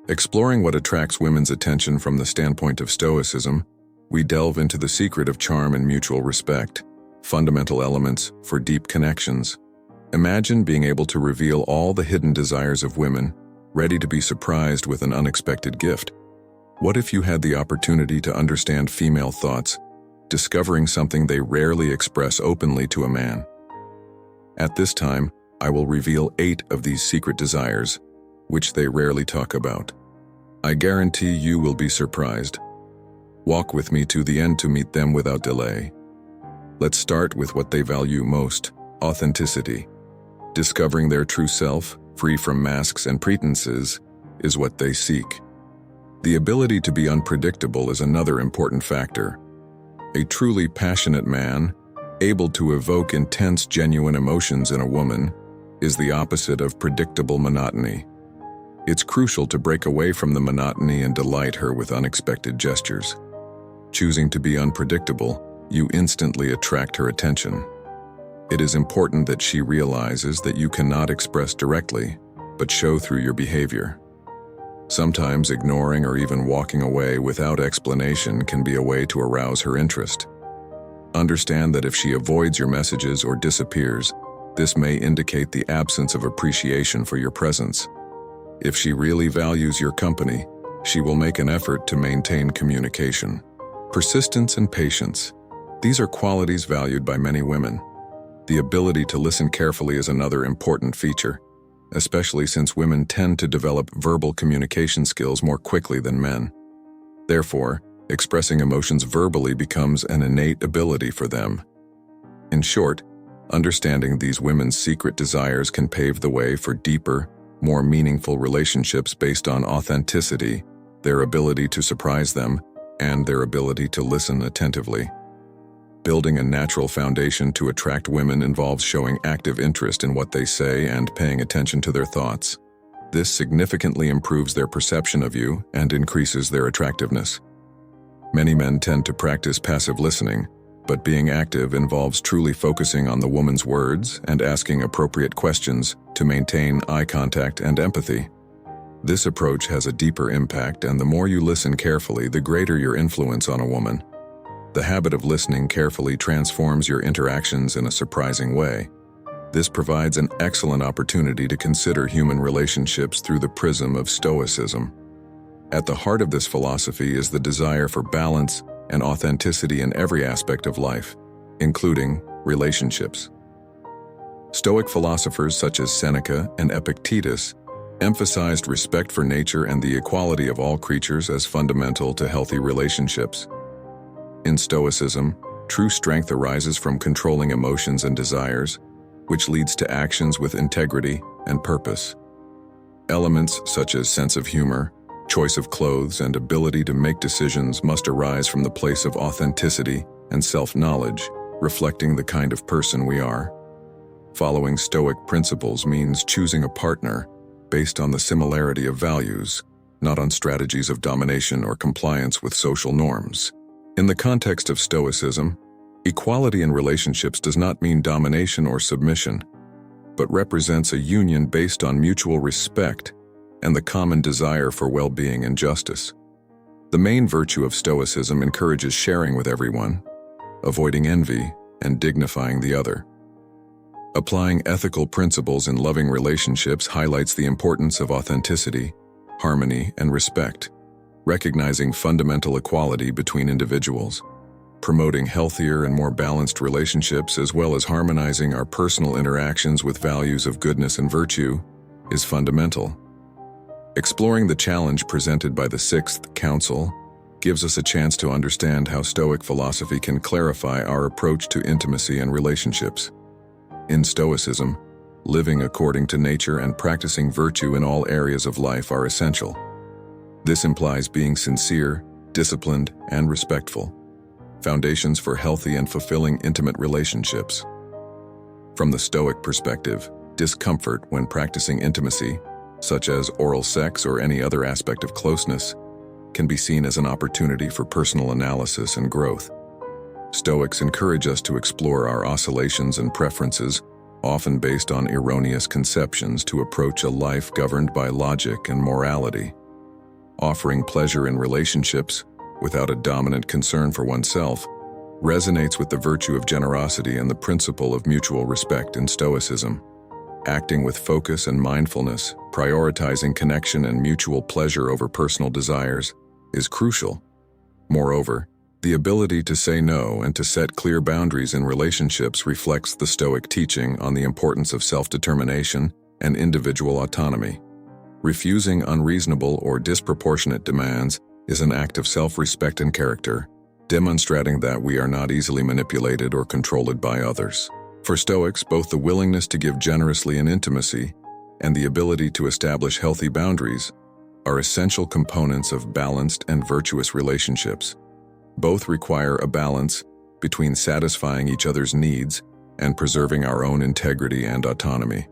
Exploring what attracts women's attention from the standpoint of Stoicism, we delve into the secret of charm and mutual respect, fundamental elements for deep connections. Imagine being able to reveal all the hidden desires of women, ready to be surprised with an unexpected gift. What if you had the opportunity to understand female thoughts, discovering something they rarely express openly to a man? At this time, I will reveal 8 of these secret desires, which they rarely talk about. I guarantee you will be surprised. Walk with me to the end to meet them without delay. Let's start with what they value most: authenticity. Discovering their true self, free from masks and pretenses, is what they seek. The ability to be unpredictable is another important factor. A truly passionate man, able to evoke intense, genuine emotions in a woman, is the opposite of predictable monotony. It's crucial to break away from the monotony and delight her with unexpected gestures. Choosing to be unpredictable, you instantly attract her attention. It is important that she realizes that you cannot express directly, but show through your behavior. Sometimes ignoring or even walking away without explanation can be a way to arouse her interest. Understand that if she avoids your messages or disappears, this may indicate the absence of appreciation for your presence. If she really values your company, she will make an effort to maintain communication. Persistence and patience. These are qualities valued by many women. The ability to listen carefully is another important feature, especially since women tend to develop verbal communication skills more quickly than men. Therefore, expressing emotions verbally becomes an innate ability for them. In short, understanding these women's secret desires can pave the way for deeper, more meaningful relationships based on authenticity, their ability to surprise them, and their ability to listen attentively. Building a natural foundation to attract women involves showing active interest in what they say and paying attention to their thoughts. This significantly improves their perception of you and increases their attractiveness. Many men tend to practice passive listening, but being active involves truly focusing on the woman's words and asking appropriate questions to maintain eye contact and empathy. This approach has a deeper impact, and the more you listen carefully, the greater your influence on a woman. The habit of listening carefully transforms your interactions in a surprising way. This provides an excellent opportunity to consider human relationships through the prism of Stoicism. At the heart of this philosophy is the desire for balance and authenticity in every aspect of life, including relationships. Stoic philosophers such as Seneca and Epictetus emphasized respect for nature and the equality of all creatures as fundamental to healthy relationships. In Stoicism, true strength arises from controlling emotions and desires, which leads to actions with integrity and purpose. Elements such as sense of humor, choice of clothes, and ability to make decisions must arise from the place of authenticity and self-knowledge, reflecting the kind of person we are. Following Stoic principles means choosing a partner based on the similarity of values, not on strategies of domination or compliance with social norms. In the context of Stoicism, equality in relationships does not mean domination or submission, but represents a union based on mutual respect and the common desire for well-being and justice. The main virtue of Stoicism encourages sharing with everyone, avoiding envy, and dignifying the other. Applying ethical principles in loving relationships highlights the importance of authenticity, harmony, and respect, recognizing fundamental equality between individuals. Promoting healthier and more balanced relationships, as well as harmonizing our personal interactions with values of goodness and virtue, is fundamental. Exploring the challenge presented by the Sixth Council gives us a chance to understand how Stoic philosophy can clarify our approach to intimacy and relationships. In Stoicism, living according to nature and practicing virtue in all areas of life are essential. This implies being sincere, disciplined, and respectful, foundations for healthy and fulfilling intimate relationships. From the Stoic perspective, discomfort when practicing intimacy, such as oral sex or any other aspect of closeness, can be seen as an opportunity for personal analysis and growth. Stoics encourage us to explore our oscillations and preferences, often based on erroneous conceptions, to approach a life governed by logic and morality. offering pleasure in relationships without a dominant concern for oneself, resonates with the virtue of generosity and the principle of mutual respect in Stoicism. Acting with focus and mindfulness, prioritizing connection and mutual pleasure over personal desires, is crucial. Moreover, the ability to say no and to set clear boundaries in relationships reflects the Stoic teaching on the importance of self-determination and individual autonomy. Refusing unreasonable or disproportionate demands is an act of self-respect and character, demonstrating that we are not easily manipulated or controlled by others. For Stoics, both the willingness to give generously in intimacy and the ability to establish healthy boundaries are essential components of balanced and virtuous relationships. Both require a balance between satisfying each other's needs and preserving our own integrity and autonomy.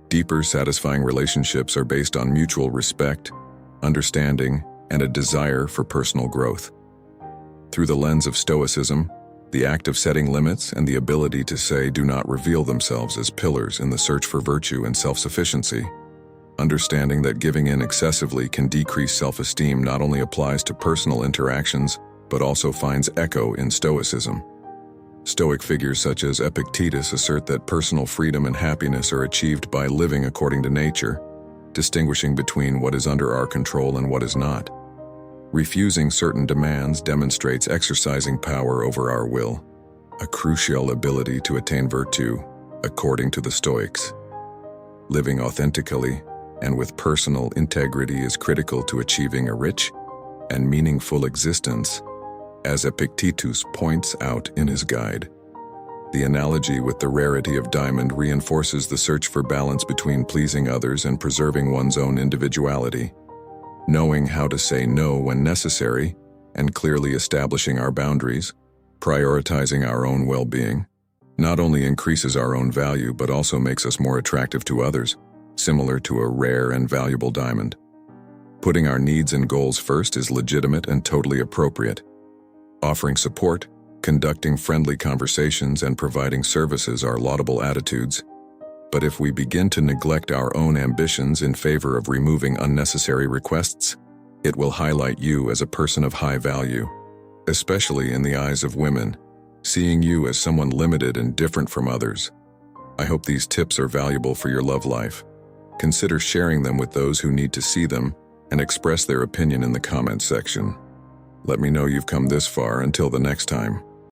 Deeper, satisfying relationships are based on mutual respect, understanding, and a desire for personal growth. Through the lens of Stoicism, the act of setting limits and the ability to say do not reveal themselves as pillars in the search for virtue and self-sufficiency. Understanding that giving in excessively can decrease self-esteem not only applies to personal interactions, but also finds echo in Stoicism. Stoic figures such as Epictetus assert that personal freedom and happiness are achieved by living according to nature, distinguishing between what is under our control and what is not. Refusing certain demands demonstrates exercising power over our will, a crucial ability to attain virtue, according to the Stoics. Living authentically and with personal integrity is critical to achieving a rich and meaningful existence, as Epictetus points out in his guide. The analogy with the rarity of diamond reinforces the search for balance between pleasing others and preserving one's own individuality. Knowing how to say no when necessary and clearly establishing our boundaries, prioritizing our own well-being, not only increases our own value but also makes us more attractive to others, similar to a rare and valuable diamond. Putting our needs and goals first is legitimate and totally appropriate. Offering support, conducting friendly conversations, and providing services are laudable attitudes. But if we begin to neglect our own ambitions in favor of removing unnecessary requests, it will highlight you as a person of high value, especially in the eyes of women, seeing you as someone limited and different from others. I hope these tips are valuable for your love life. Consider sharing them with those who need to see them and express their opinion in the comments section. Let me know you've come this far. Until the next time.